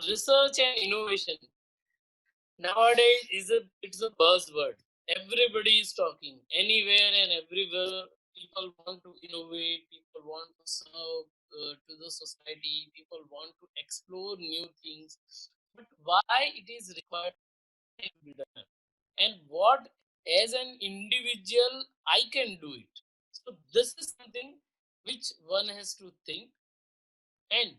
research and innovation nowadays it's a buzzword. Everybody is talking anywhere and everywhere. People want to innovate. People want to serve to the society. People want to explore new things. But why it is required to be done, and what as an individual I can do it. So this is something which one has to think, and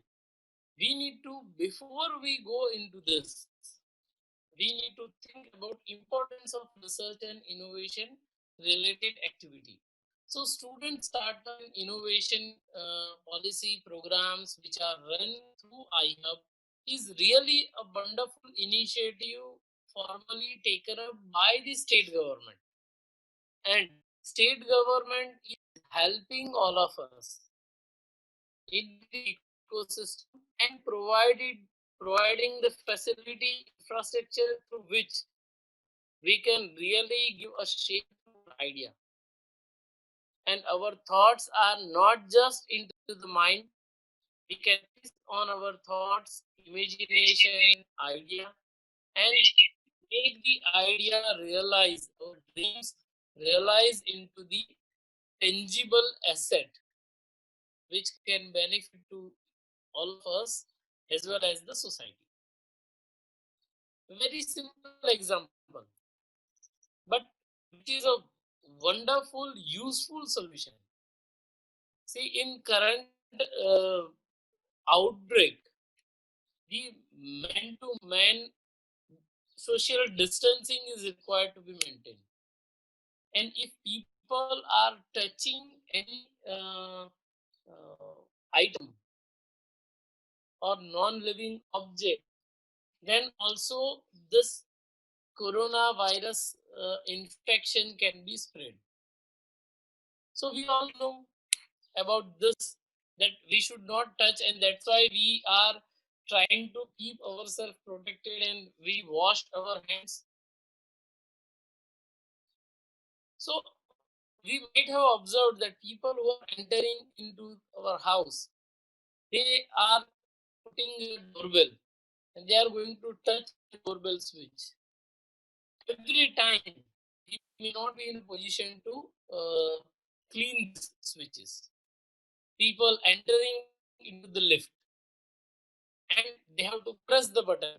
we need to, before we go into this, we need to think about importance of research and innovation related activity. So students startup and innovation policy programs which are run through iHub is really a wonderful initiative formally taken up by the state government, and state government is helping all of us in the ecosystem and providing the facility infrastructure through which we can really give a shape to our idea. And our thoughts are not just into the mind, we can fix on our thoughts, imagination, idea, and make the idea realize, our dreams realize into the tangible asset which can benefit to all of us as well as the society. Very simple example, but which is a wonderful, useful solution. See, in current outbreak, the man-to-man social distancing is required to be maintained. And if people are touching any item or non-living object, then also this coronavirus infection can be spread. So we all know about this, that we should not touch, and that's why we are trying to keep ourselves protected and we washed our hands. So we might have observed that people who are entering into our house, they are putting a doorbell and they are going to touch the doorbell switch. Every time we may not be in a position to clean these switches. People entering into the lift and they have to press the button.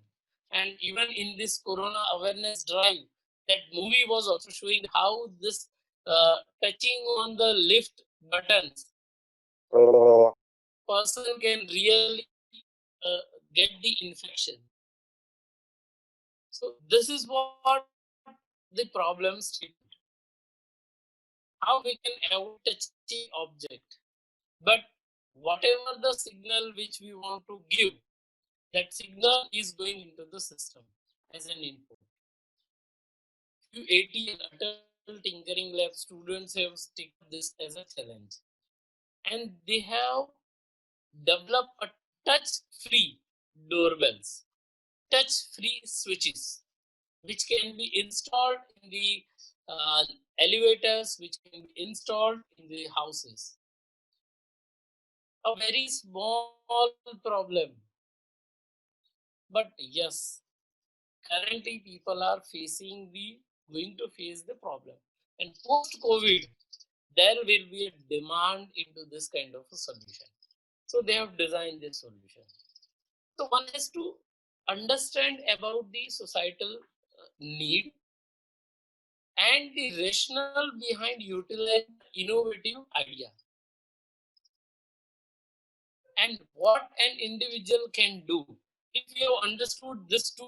And even in this corona awareness drive, that movie was also showing how this touching on the lift buttons, person can really get the infection. So this is what the problem statement, how we can avoid touching object. But whatever the signal which we want to give, that signal is going into the system as an input. Few ATL, Adult Tinkering Lab students have taken this as a challenge, and they have developed a touch-free doorbells, touch-free switches, which can be installed in the elevators, which can be installed in the houses. A very small problem, but yes, currently people are going to face the problem, and post COVID there will be a demand into this kind of a solution. So they have designed this solution. So one has to understand about the societal need and the rationale behind utilizing innovative idea, and what an individual can do. If you have understood these 2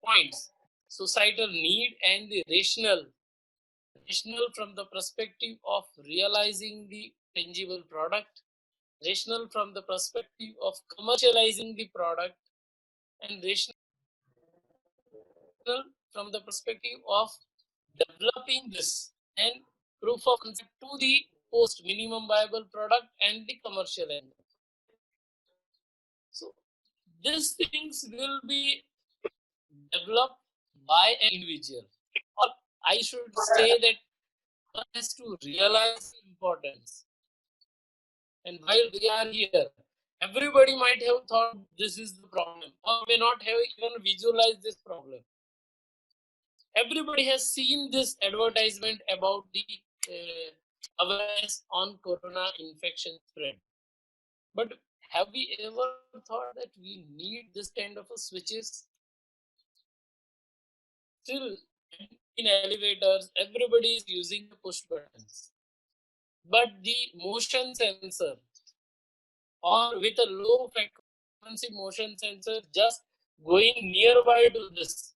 points, societal need and the rational from the perspective of realizing the tangible product, rational from the perspective of commercializing the product, and rational from the perspective of developing this and proof of concept to the post minimum viable product and the commercial end. So these things will be developed by an individual, or I should say that one has to realize the importance. And while we are here, Everybody might have thought this is the problem, or may not have even visualized this problem. Everybody has seen this advertisement about the awareness on corona infection spread. But have we ever thought that we need this kind of a switches? Still, in elevators, everybody is using the push buttons. But the motion sensor, or with a low frequency motion sensor, just going nearby to this,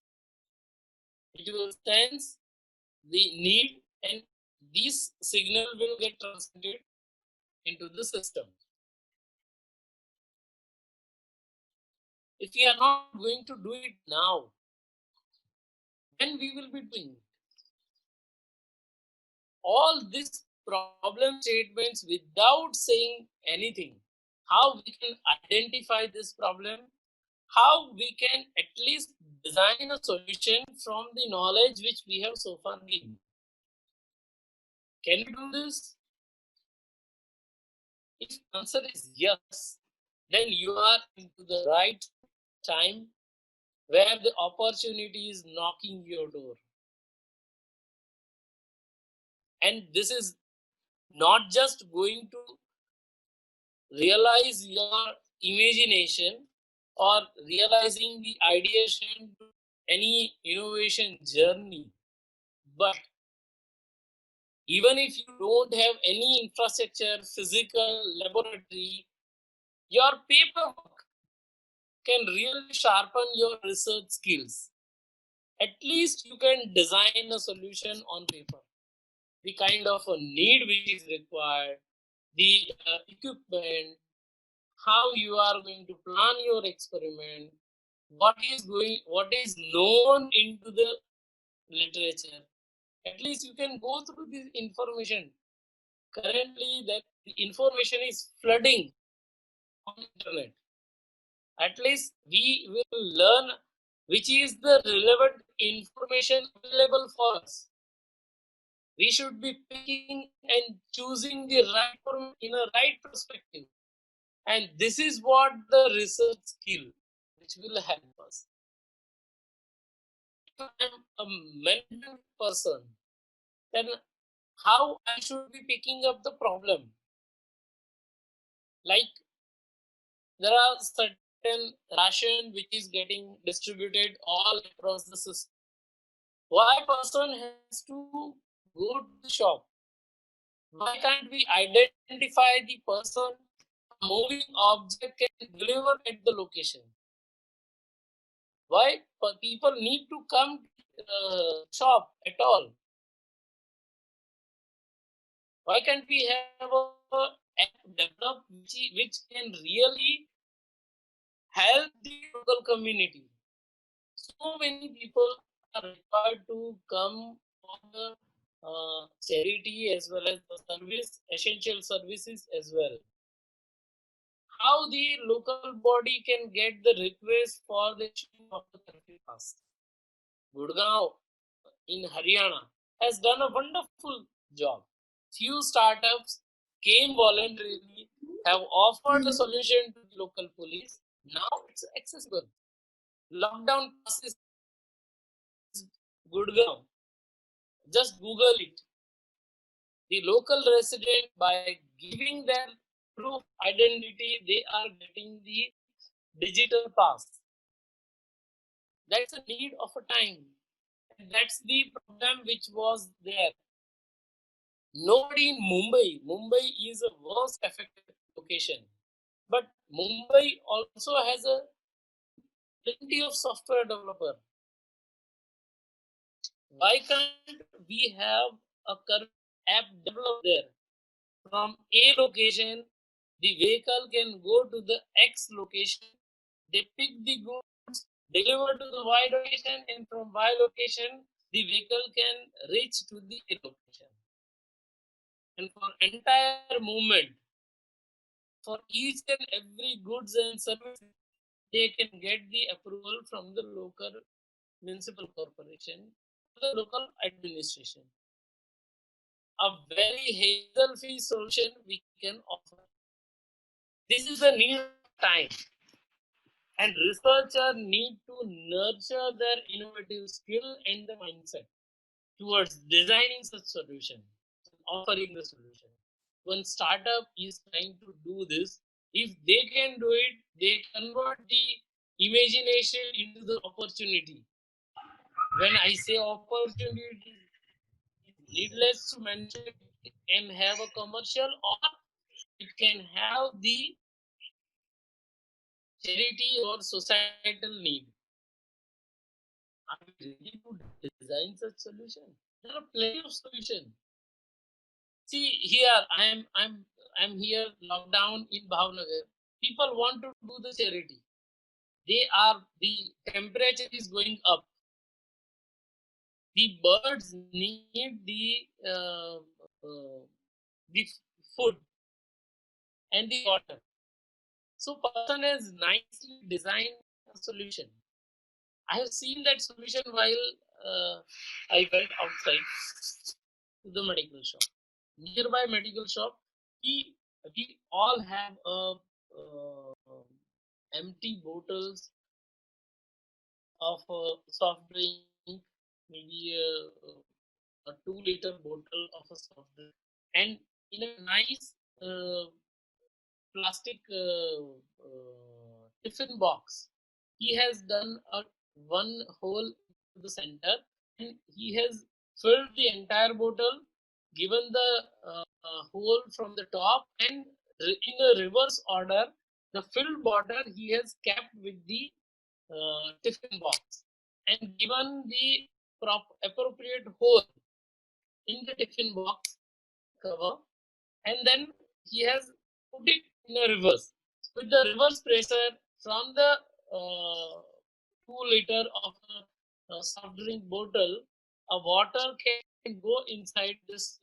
it will sense the need, and this signal will get transmitted into the system. If we are not going to do it now, then we will be doing it. All these problem statements without saying anything. How we can identify this problem, how we can at least design a solution from the knowledge which we have so far gained. Can we do this? If answer is yes, then you are into the right time where the opportunity is knocking your door. And this is not just going to realize your imagination or realizing the ideation to any innovation journey, but even if you don't have any infrastructure, physical laboratory, your paperwork can really sharpen your research skills. At least you can design a solution on paper, the kind of a need which is required, the equipment, how you are going to plan your experiment, what is known into the literature. At least you can go through this information. Currently, that the information is flooding on internet. At least we will learn which is the relevant information available for us. We should be picking and choosing the right form in a right perspective. And this is what the research skill which will help us. If I am a management person, then how I should be picking up the problem? Like there are certain ration which is getting distributed all across the system. Why person has to go to the shop? Why can't we identify the person? A moving object can deliver at the location. Why people need to come to shop at all? Why can't we have a app developed which can really help the local community? So many people are required to come for the charity as well as the service, essential services as well. How the local body can get the request for the issuing of the therapy pass? Gurgaon in Haryana has done a wonderful job. Few startups came voluntarily, have offered a solution to the local police. Now it's accessible. Lockdown passes Gurgaon. Just Google it. The local resident, by giving their proof identity, they are getting the digital pass. That's a need of a time. And that's the problem which was there. Nobody in Mumbai is a worst affected location. But Mumbai also has a plenty of software developer. Why can't we have a current app developed there? From A location, the vehicle can go to the X location. They pick the goods, deliver to the Y location, and from Y location, the vehicle can reach to the A location. And for entire movement, for each and every goods and services, they can get the approval from the local municipal corporation, the local administration. A very hassle-free solution we can offer. This is the need of time. And researchers need to nurture their innovative skill and the mindset towards designing such solution, offering the solution. When startup is trying to do this, if they can do it, they convert the imagination into the opportunity. When I say opportunity, needless to mention, it can have a commercial or it can have the charity or societal need. Are we ready to design such solution? There are plenty of solutions. See here, I'm here locked down in Bhavnagar. People want to do the charity. The temperature is going up. The birds need the food and the water. So person has nicely designed a solution. I have seen that solution while I went outside to the medical shop. Nearby medical shop, we we all have empty bottles of soft drink, maybe a 2 liter bottle of a soft drink, and in a nice plastic tiffin box. He has done a one hole to the center, and he has filled the entire bottle, given the hole from the top, and in a reverse order, the filled bottle he has kept with the tiffin box and given the appropriate hole in the tiffin box cover, and then he has put it in a reverse. With the reverse pressure from the 2 liter of a soft drink bottle, a water can go inside this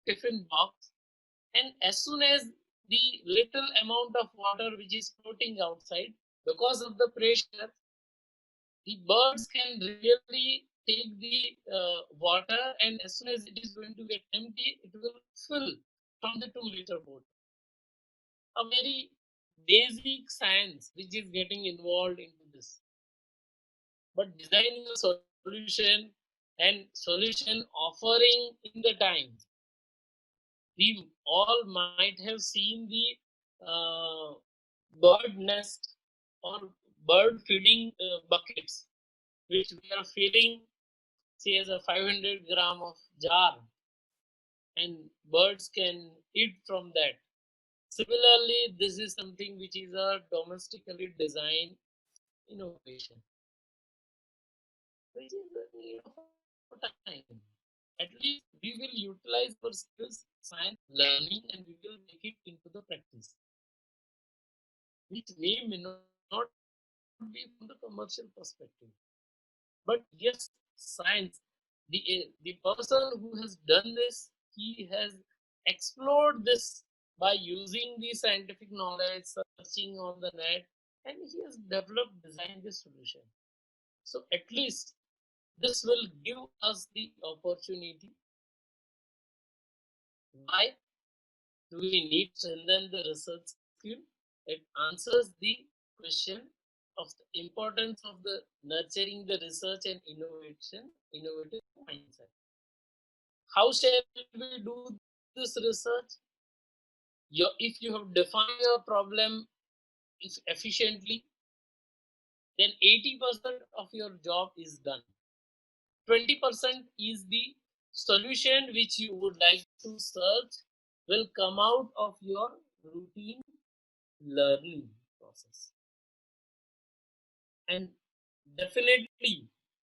tiffin box, and as soon as the little amount of water which is floating outside, because of the pressure, the birds can really take the water, and as soon as it is going to get empty, it will fill from the 2 liter bottle. A very basic science which is getting involved into this. But designing a solution and solution offering in the time, we all might have seen the bird nest or bird feeding buckets, which we are filling, say, as a 500 gram of jar, and birds can eat from that. Similarly, this is something which is a domestically designed innovation, which is the need of time. At least we will utilize our skills, science, learning, and we will make it into the practice, which may not be from the commercial perspective. But yes, science, the person who has done this, he has explored this by using the scientific knowledge, searching on the net, and he has developed, designed this solution. So at least this will give us the opportunity. Why do we need to strengthen the research skill? It answers the question of the importance of the nurturing the research and innovative mindset. How shall we do this research? If you have defined your problem efficiently, then 80% of your job is done. 20% is the solution which you would like to search will come out of your routine learning process. And definitely,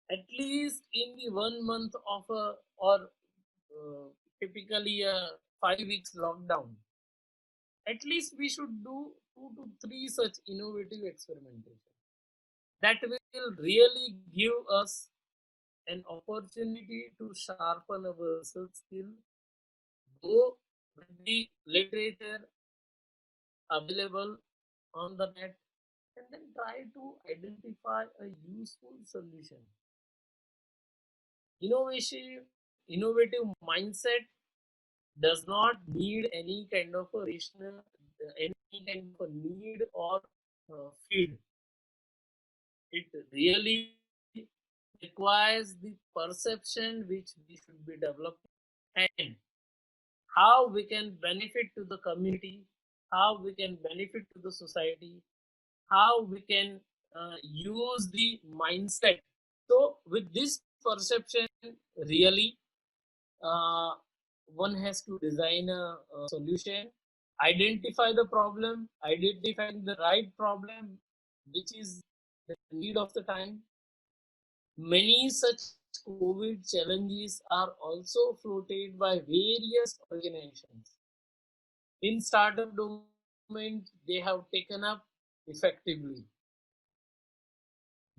at least in the 1 month of a or typically a 5 weeks lockdown, at least we should do 2 to 3 such innovative experimentation that will really give us an opportunity to sharpen our research skill, go with the literature available on the net, and then try to identify a useful solution. Innovative mindset does not need any kind of a rational, any kind of a need or feed. It really requires the perception which we should be developing, and how we can benefit to the community, how we can benefit to the society, how we can use the mindset. So with this perception, really, uh, one has to design a solution, identify the problem, identifying the right problem, which is the need of the time. Many such COVID challenges are also floated by various organizations. In startup domain, they have taken up effectively.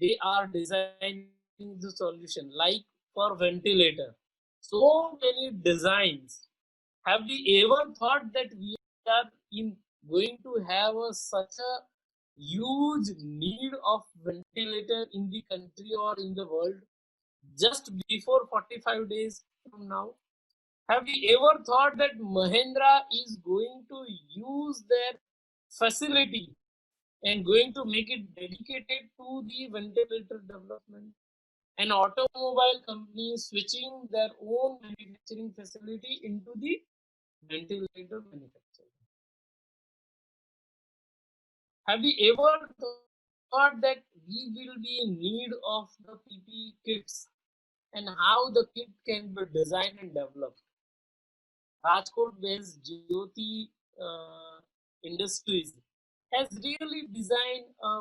They are designing the solution, like for ventilator. So many designs. Have we ever thought that we are in going to have such a huge need of ventilator in the country or in the world just before 45 days from now? Have we ever thought that Mahindra is going to use their facility and going to make it dedicated to the ventilator development? An automobile company is switching their own manufacturing facility into the ventilator manufacturing. Have we ever thought that we will be in need of the PPE kits and how the kit can be designed and developed? Rajkot-based Jyoti Industries has really designed a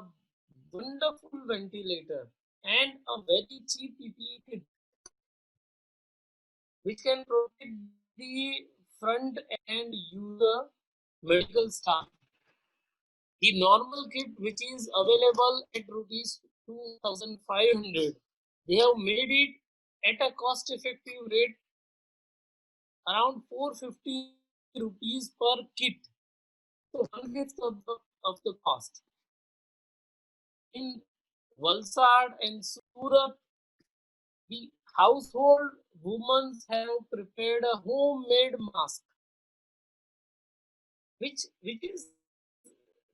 wonderful ventilator and a very cheap PPE kit which can protect the front end user medical staff. The normal kit, which is available at rupees 2,500, they have made it at a cost effective rate around 450 rupees per kit. So one-fifth of the cost. In Valsad and Surat, the household women have prepared a homemade mask, which is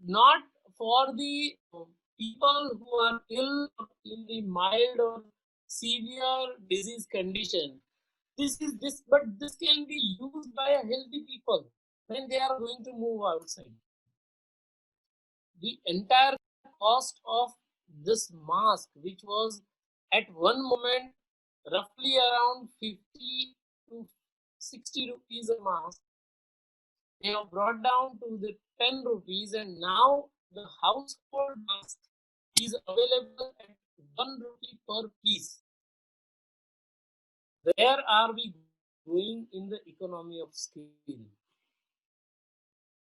not for the people who are ill or in the mild or severe disease condition. But this can be used by a healthy people when they are going to move outside. The entire cost of this mask, which was at one moment roughly around 50 to 60 rupees a mask, they have brought down to the 10 rupees, and now the household mask is available at 1 rupee per piece. Where are we going in the economy of scale?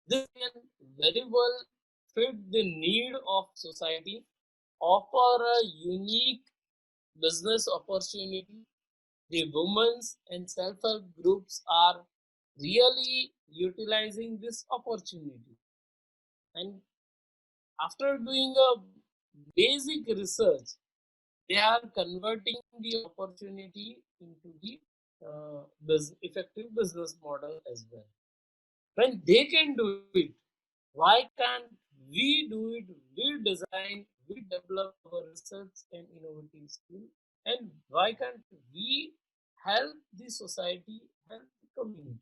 This can very well fit the need of society, offer a unique business opportunity. The women's and self-help groups are really utilizing this opportunity. And after doing a basic research, they are converting the opportunity into the effective business model as well. When they can do it, why can't we do it? We design, we develop our research and innovative skill, and why can't we help the society, help the community?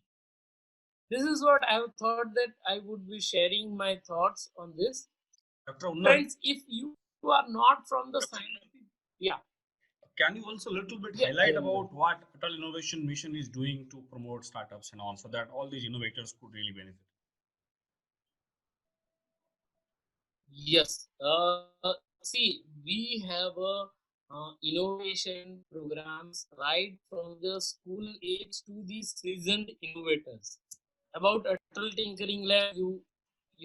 This is what I have thought that I would be sharing my thoughts on this. Dr. Unnat, Friends, if you are not from the scientific, yeah, can you also a little bit yeah, I highlight am about done. what Atal Innovation Mission is doing to promote startups and all, so that all these innovators could really benefit? Yes. See, we have a innovation programs right from the school age to the seasoned innovators. About Atal Tinkering Lab, you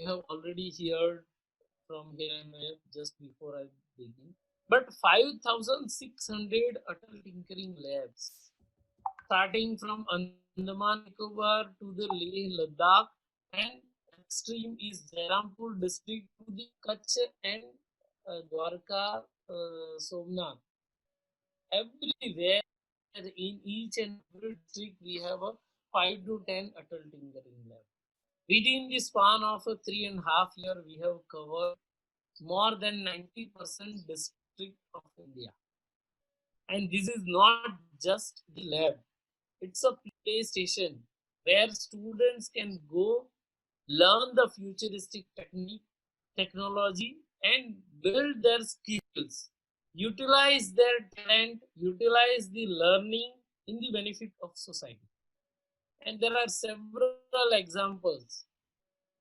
have already heard from here and there just before I begin. But 5,600 Atal Tinkering Labs, starting from Andaman Nicobar to the Leh Ladakh, and extreme is Jairampur district to the Kutch and Dwarka, Somnath. Everywhere in each and every district we have a 5 to 10 Atal Tinkering Lab. Within the span of a 3.5 year, we have covered more than 90% district of India. And this is not just the lab, it's a play station where students can go learn the futuristic technology, and build their skills, utilize their talent, utilize the learning in the benefit of society. And there are several examples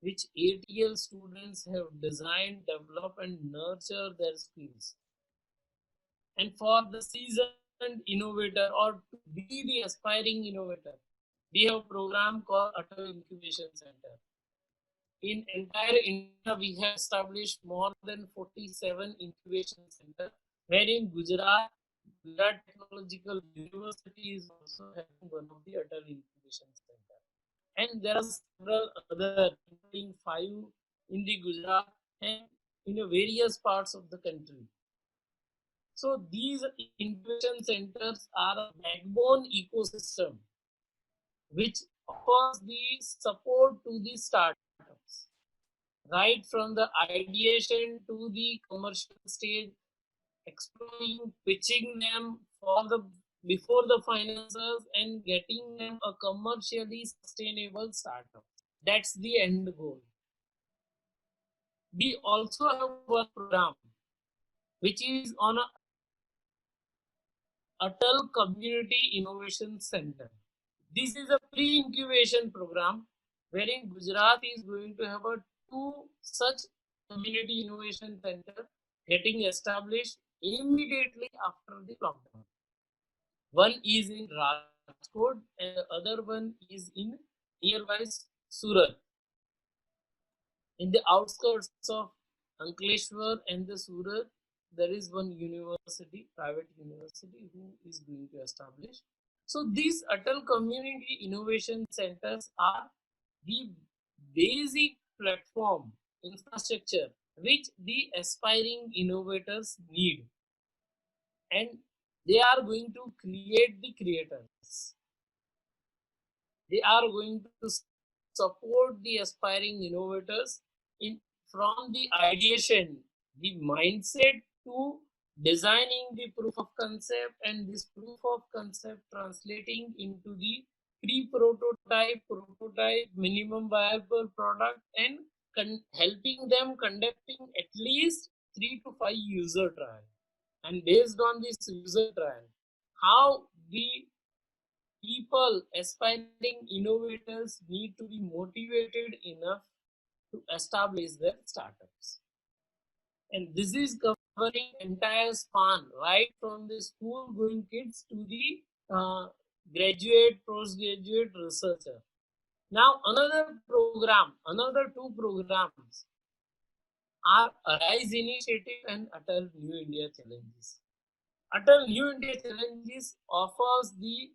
which ATL students have designed, developed, and nurture their skills. And for the seasoned innovator or to be the aspiring innovator, we have a program called Atal Incubation Center. In entire India, we have established more than 47 incubation centers, wherein Gujarat Technological University is also having one of the Atal Incubation Center. And there are several other, including 5 in the Gujarat and in various parts of the country. So these incubation centers are a backbone ecosystem which offers the support to the startups, right from the ideation to the commercial stage, exploring, pitching them for the before the financiers and getting them a commercially sustainable startup. That's the end goal. We also have one program which is on a Atal Community Innovation Center. This is a pre-incubation program wherein Gujarat is going to have a 2 such community innovation center getting established immediately after the lockdown. One is in Rajkot and the other one is in nearby Surat. In the outskirts of Ankleshwar and the Surat, there is one university, private university, who is going to establish. So these Atal Community Innovation Centers are the basic platform infrastructure which the aspiring innovators need, and they are going to create the creators. They are going to support the aspiring innovators in from the ideation, the mindset, to designing the proof of concept, and this proof of concept translating into the pre-prototype, prototype, minimum viable product, and helping them conducting at least 3 to 5 user trial. And based on this user trial, how the people, aspiring innovators, need to be motivated enough to establish their startups. And this is covering entire span, right from the school going kids to the graduate, postgraduate researcher. Now another 2 programs are Arise Initiative and Atal New India Challenges. Atal New India Challenges offers the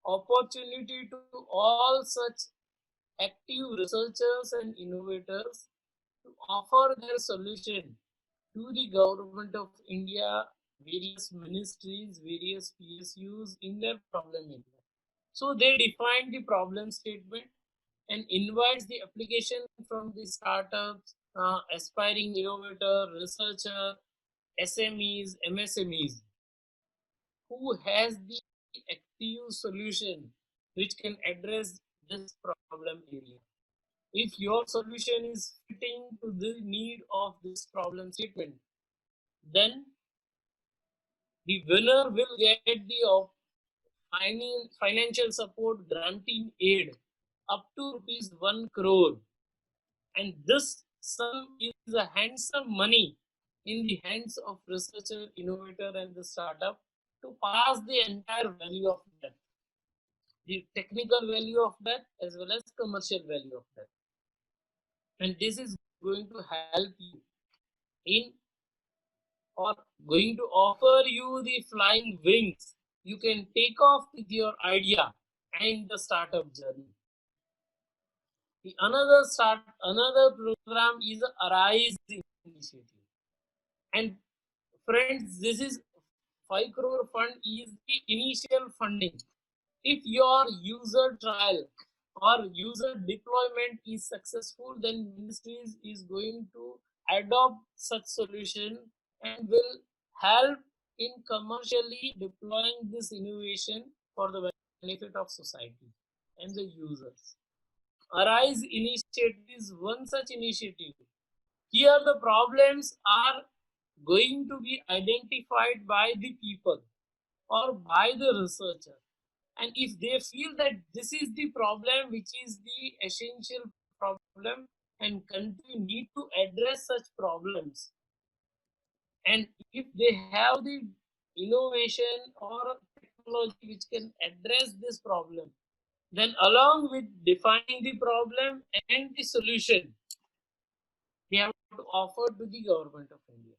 opportunity to all such active researchers and innovators to offer their solution to the government of India, various ministries, various PSUs in their problem area. So they define the problem statement and invites the application from the startups, aspiring innovator, researcher, SMEs, MSMEs, who has the active solution which can address this problem area. If your solution is fitting to the need of this problem statement, then the winner will get the financial support granting aid up to rupees 1 crore. And this sum is a handsome money in the hands of researcher, innovator, and the startup to pass the entire value of that, the technical value of that as well as commercial value of that. And this is going to help you in, or going to offer you the flying wings. You can take off with your idea and the startup journey. The another program is Arise Initiative. And friends, this is 5 crore fund is the initial funding. If your user trial or user deployment is successful, then ministries is going to adopt such solution and will help in commercially deploying this innovation for the benefit of society and the users. Arise initiative is one such initiative. Here the problems are going to be identified by the people or by the researcher, and if they feel that this is the problem which is the essential problem and country need to address such problems, and if they have the innovation or technology which can address this problem, then along with defining the problem and the solution, they have to offer to the government of India.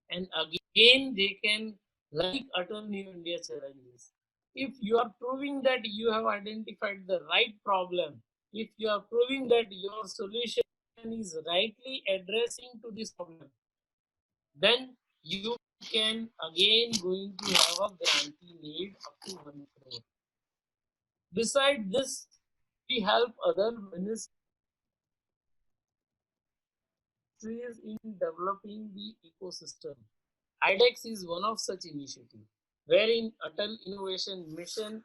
And again, they can, like Atal New India challenges. If you are proving that you have identified the right problem, if you are proving that your solution is rightly addressing to this problem, then you can again going to have a grantee need up to 1 crore. Beside this, we help other ministries in developing the ecosystem. IDEX is one of such initiatives, wherein Atal Innovation Mission,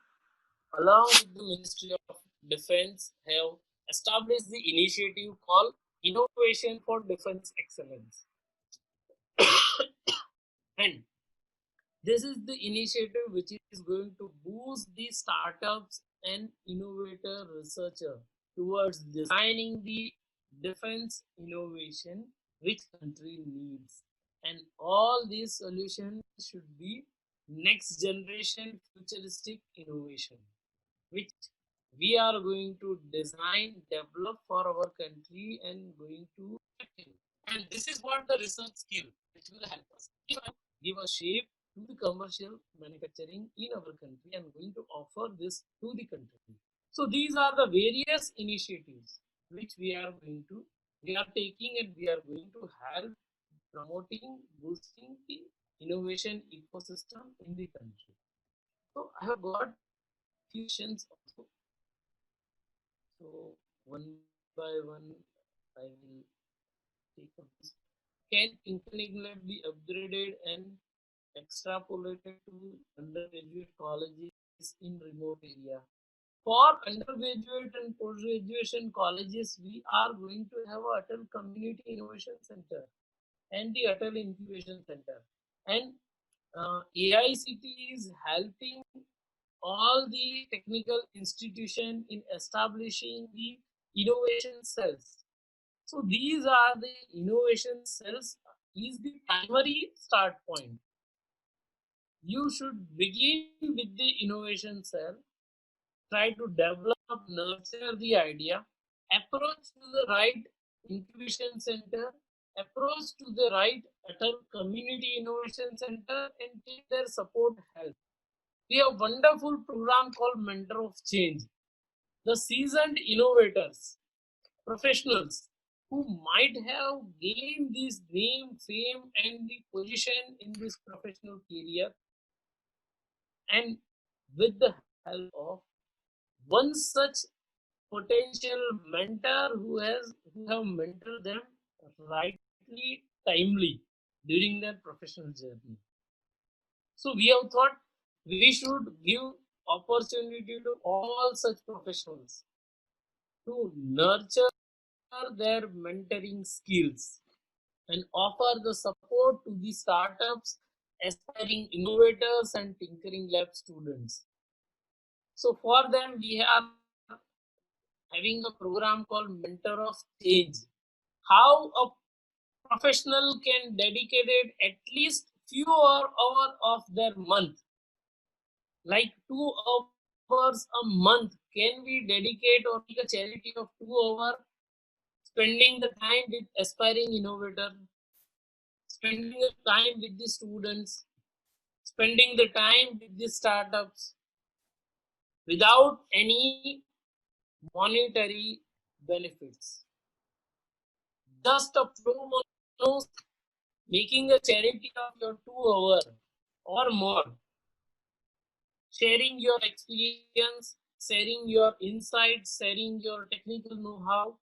along with the Ministry of Defense, have established the initiative called Innovation for Defense Excellence. And this is the initiative which is going to boost the startups and innovator researcher towards designing the defense innovation which country needs. And all these solutions should be next generation futuristic innovation, which we are going to design, develop for our country and going to. And this is what the research skill which will help us give a shape to the commercial manufacturing in our country and going to offer this to the country. So these are the various initiatives which we are taking and we are going to help promoting, boosting the innovation ecosystem in the country. So I have got few questions also. So one by one, I will take up this. Can Internet Lab be upgraded and extrapolated to undergraduate colleges in remote area? For undergraduate and post-graduation colleges, we are going to have a Atal Community Innovation Center and the Atal Incubation Center. And AICT is helping all the technical institution in establishing the innovation cells. So these are the innovation cells is the primary start point. You should begin with the innovation cell, try to develop, nurture the idea, approach to the right incubation center, approach to the right Atal Community Innovation Center and take their support help. We have a wonderful program called Mentor of Change. The seasoned innovators, professionals who might have gained this name, fame, and the position in this professional career, and with the help of one such potential mentor who have mentored them rightly timely during their professional journey. So we have thought we should give opportunity to all such professionals to nurture their mentoring skills and offer the support to the startups, aspiring innovators, and tinkering lab students. So for them, we are having a program called Mentor of Change. How a professional can dedicate it at least few hours of their month, like 2 hours a month, can we dedicate or make a charity of 2 hours, spending the time with aspiring innovator, spending the time with the students, spending the time with the startups without any monetary benefits. Just a pro bono, making a charity of your 2 hours or more sharing your experience, sharing your insights, sharing your technical know-how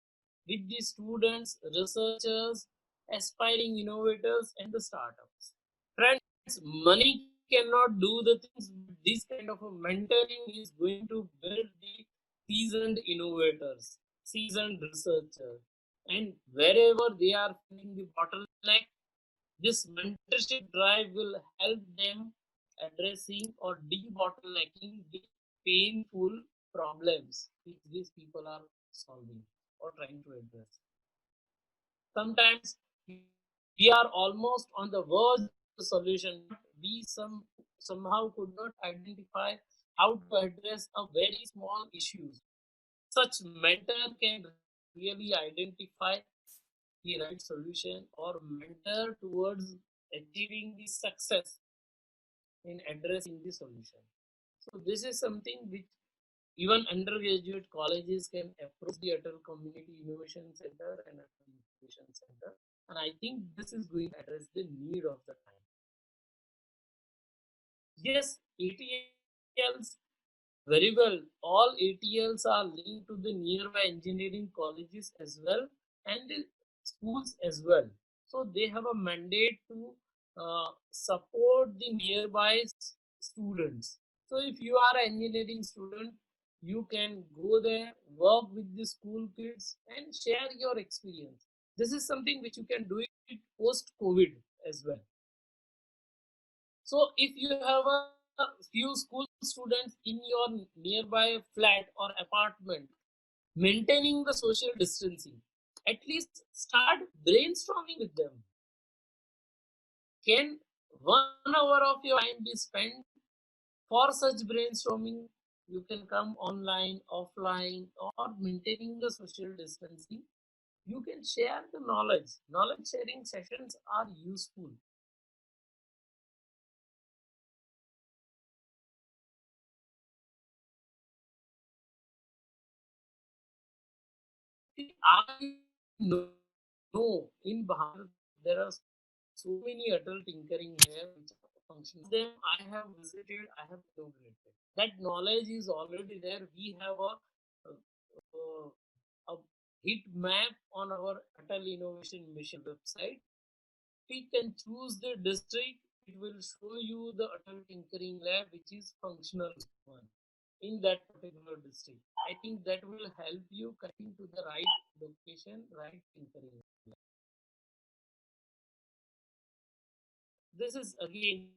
with the students, researchers, aspiring innovators, and the startups. Friends, money cannot do the things, but this kind of a mentoring is going to build the seasoned innovators, seasoned researchers, and wherever they are feeling the bottleneck, this mentorship drive will help them addressing or debottlenecking the painful problems which these people are solving or trying to address. Sometimes we are almost on the verge of the solution, but we somehow could not identify how to address a very small issues. Such mentor can really identify the right solution or mentor towards achieving the success in addressing the solution. So this is something which even undergraduate colleges can approach the Atal Community Innovation Center and Atal Innovation Center, and I think this is going to address the need of the time. Yes, ATLs very well. All ATLs are linked to the nearby engineering colleges as well and the schools as well. So they have a mandate to support the nearby students. So if you are an engineering student, you can go there, work with the school kids, and share your experience. This is something which you can do it post COVID as well. So if you have a few school students in your nearby flat or apartment, maintaining the social distancing, at least start brainstorming with them. Can 1 hour of your time be spent for such brainstorming? You can come online, offline, or maintaining the social distancing. You can share the knowledge. Knowledge sharing sessions are useful. I know in Bharat there are so many adult tinkering here which are functional. Them I have visited, I have inaugurated. That knowledge is already there. We have a heat map on our Atal Innovation Mission website. We can choose the district. It will show you the Atal Tinkering Lab, which is functional one in that particular district. I think that will help you connecting to the right location, right tinkering. This is again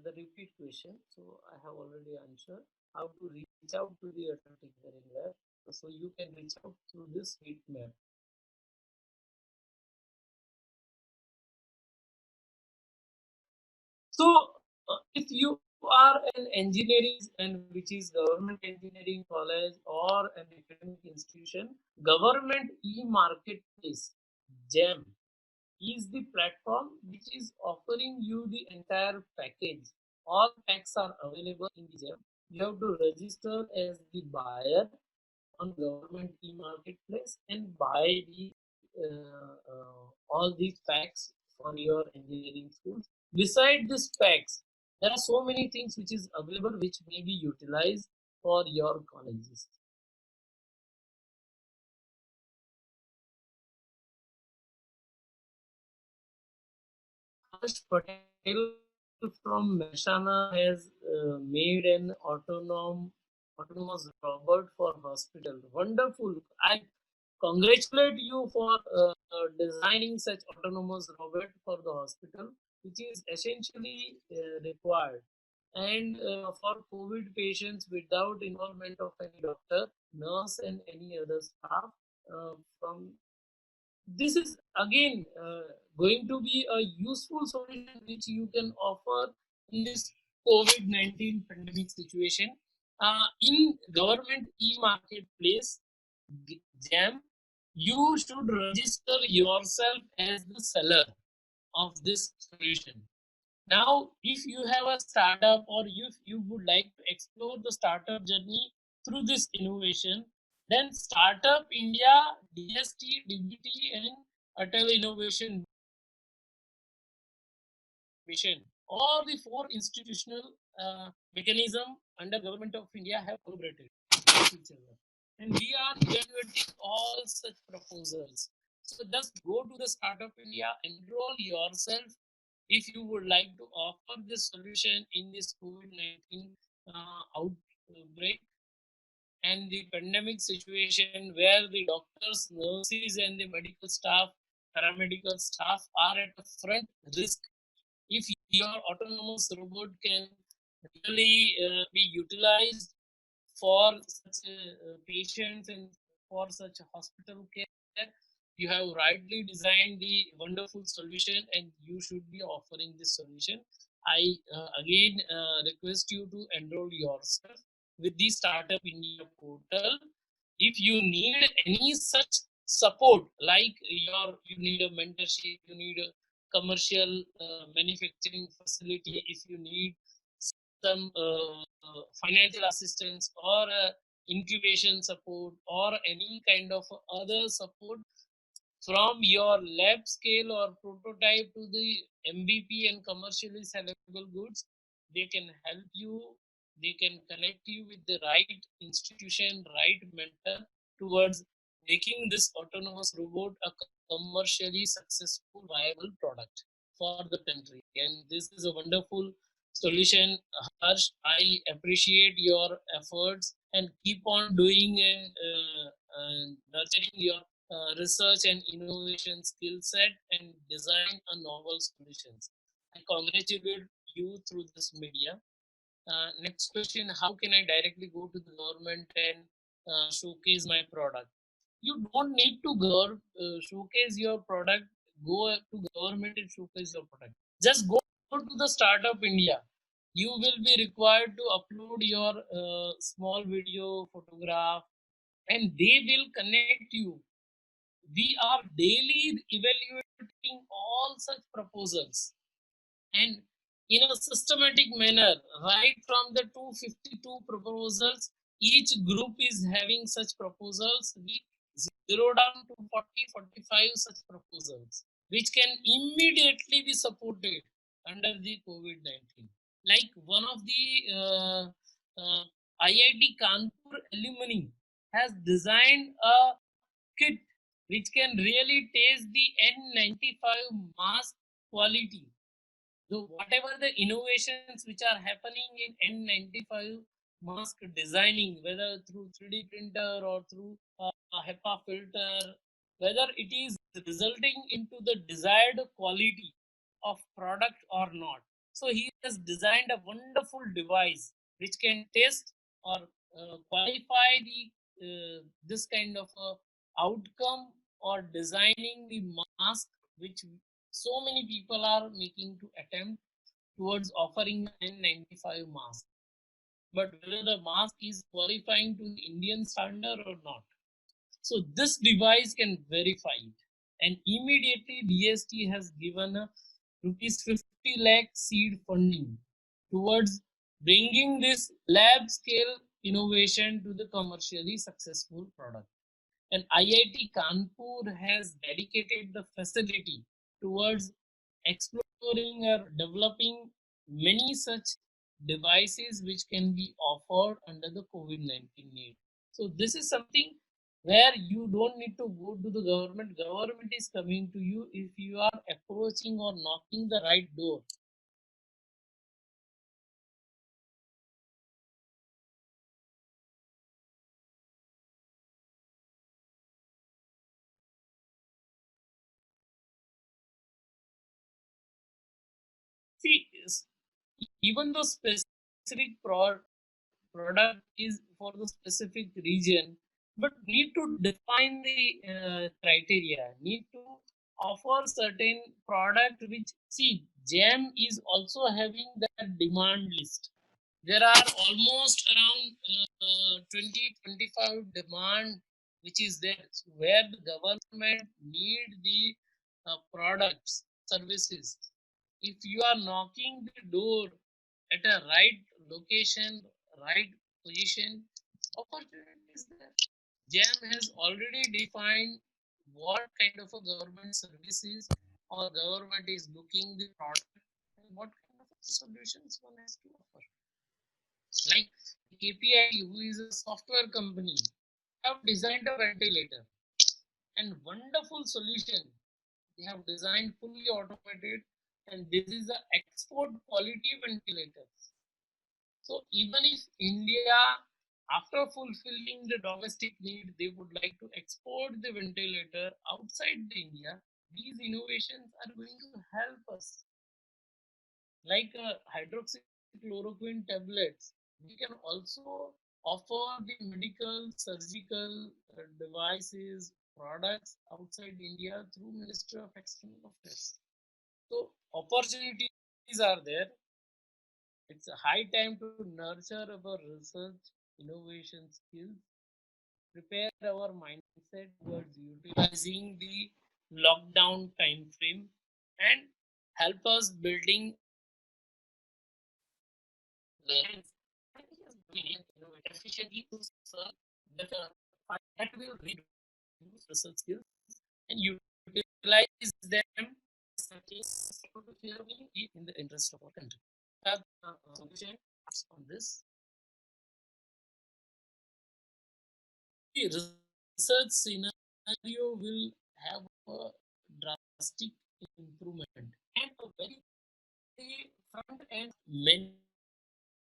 the repeat question. So I have already answered how to reach out to the Atal Tinkering Lab. So you can reach out through this heat map. So if you are an engineering and which is government engineering college or an academic institution, government e-marketplace GEM is the platform which is offering you the entire package. All packs are available in the GEM. You have to register as the buyer on government e-marketplace and buy the all these packs for your engineering schools. Beside these packs, there are so many things which is available which may be utilized for your colleges. Harsh Patel from Mehsana has made an autonomous robot for hospital. Wonderful! I congratulate you for designing such autonomous robot for the hospital, which is essentially required. And for COVID patients without involvement of any doctor, nurse, and any other staff, from this is again going to be a useful solution which you can offer in this COVID-19 pandemic situation. In government e-marketplace jam, you should register yourself as the seller of this solution. Now, if you have a startup or if you would like to explore the startup journey through this innovation, then Startup India, DST, DBT, and Atal Innovation Mission All the four institutional mechanism under government of India have collaborated with each other. And we are evaluating all such proposals. So just go to the Startup India, enroll yourself if you would like to offer this solution in this COVID-19 outbreak and the pandemic situation where the doctors, nurses, and the medical staff, paramedical staff are at the front risk. If your autonomous robot can really be utilized for such patients and for such hospital care, you have rightly designed the wonderful solution and you should be offering this solution. I again request you to enroll yourself with the Startup India portal. If you need any such support, like you need a mentorship, you need a commercial manufacturing facility, if you need some financial assistance or incubation support or any kind of other support from your lab scale or prototype to the MVP and commercially sellable goods, they can help you. They can connect you with the right institution, right mentor towards making this autonomous robot a commercially successful, viable product for the country. And this is a wonderful solution, Harsh. I appreciate your efforts and keep on doing and nurturing your research and innovation skill set and design a novel solutions. I congratulate you through this media. Next question: how can I directly go to the government and showcase my product? You don't need to showcase your product. Go to government and showcase your product. Just go to the Startup India. You will be required to upload your small video, photograph, and they will connect you. We are daily evaluating all such proposals and in a systematic manner, right from the 252 proposals, each group is having such proposals. We zero down to 40, 45 such proposals, which can immediately be supported under the COVID-19. Like one of the IIT Kanpur alumni has designed a kit which can really taste the N95 mask quality. So whatever the innovations which are happening in N95 mask designing, whether through 3D printer or through a HEPA filter, whether it is resulting into the desired quality of product or not. So he has designed a wonderful device which can test or qualify the this kind of outcome or designing the mask which so many people are making to attempt towards offering N95 mask. But whether the mask is qualifying to the Indian standard or not. So this device can verify it. And immediately DST has given a rupees 50 lakh seed funding towards bringing this lab scale innovation to the commercially successful product. And IIT Kanpur has dedicated the facility towards exploring or developing many such devices which can be offered under the COVID-19 need. So this is something where you don't need to go to the government. Government is coming to you if you are approaching or knocking the right door. See, even though specific product is for the specific region, but need to define the criteria, need to offer certain product which, see, Jam is also having that demand list. There are almost around 20 25 demand which is there, where the government need the products, services. If you are knocking the door at a right location, right position, opportunity is there. Jam has already defined what kind of a government services or government is looking the product and what kind of solutions one has to offer. Like KPI, who is a software company, have designed a ventilator and wonderful solution. They have designed fully automated, and this is the export quality ventilators. So even if India, after fulfilling the domestic need, they would like to export the ventilator outside the India, these innovations are going to help us. Like hydroxychloroquine tablets, we can also offer the medical, surgical devices, products outside India through Ministry of External Affairs. So opportunities are there. It's a high time to nurture our research, innovation skills, prepare our mindset towards utilizing the lockdown time frame, and help us building lands and innovate efficiently to serve that, that will reduce research skills and utilize them in the interest of our country. Have a solution on this. The research scenario will have a drastic improvement and a very front end many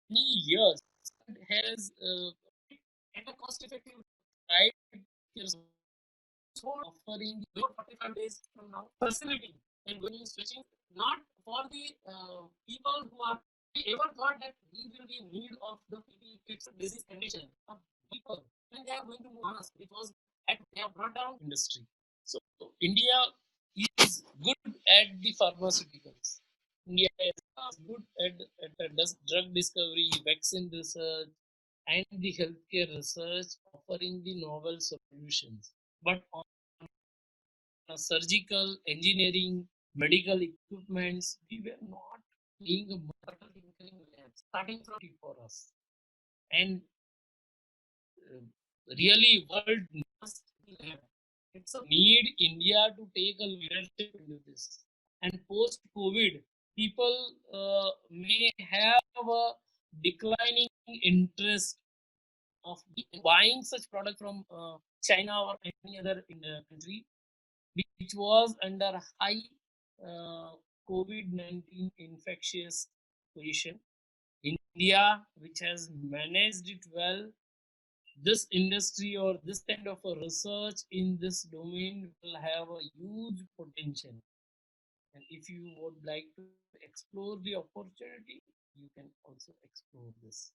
years has at a cost effective right offering 45 days from now facility and going switching not for the people who are we ever thought that we will be in need of the PPE kits disease condition of people and they are going to move on us because they have brought down industry. So India is good at the pharmaceuticals. India is good at drug discovery, vaccine research, and the healthcare research, offering the novel solutions. But on surgical, engineering, medical equipments, we were not being a model tinkering lab, starting from it for us. And uh, really, world must have. It's a need India to take a leadership into this. And post COVID, people may have a declining interest of buying such product from China or any other country which was under high uh, COVID-19 infectious position. India, which has managed it well, this industry or this kind of a research in this domain will have a huge potential. And if you would like to explore the opportunity, you can also explore this.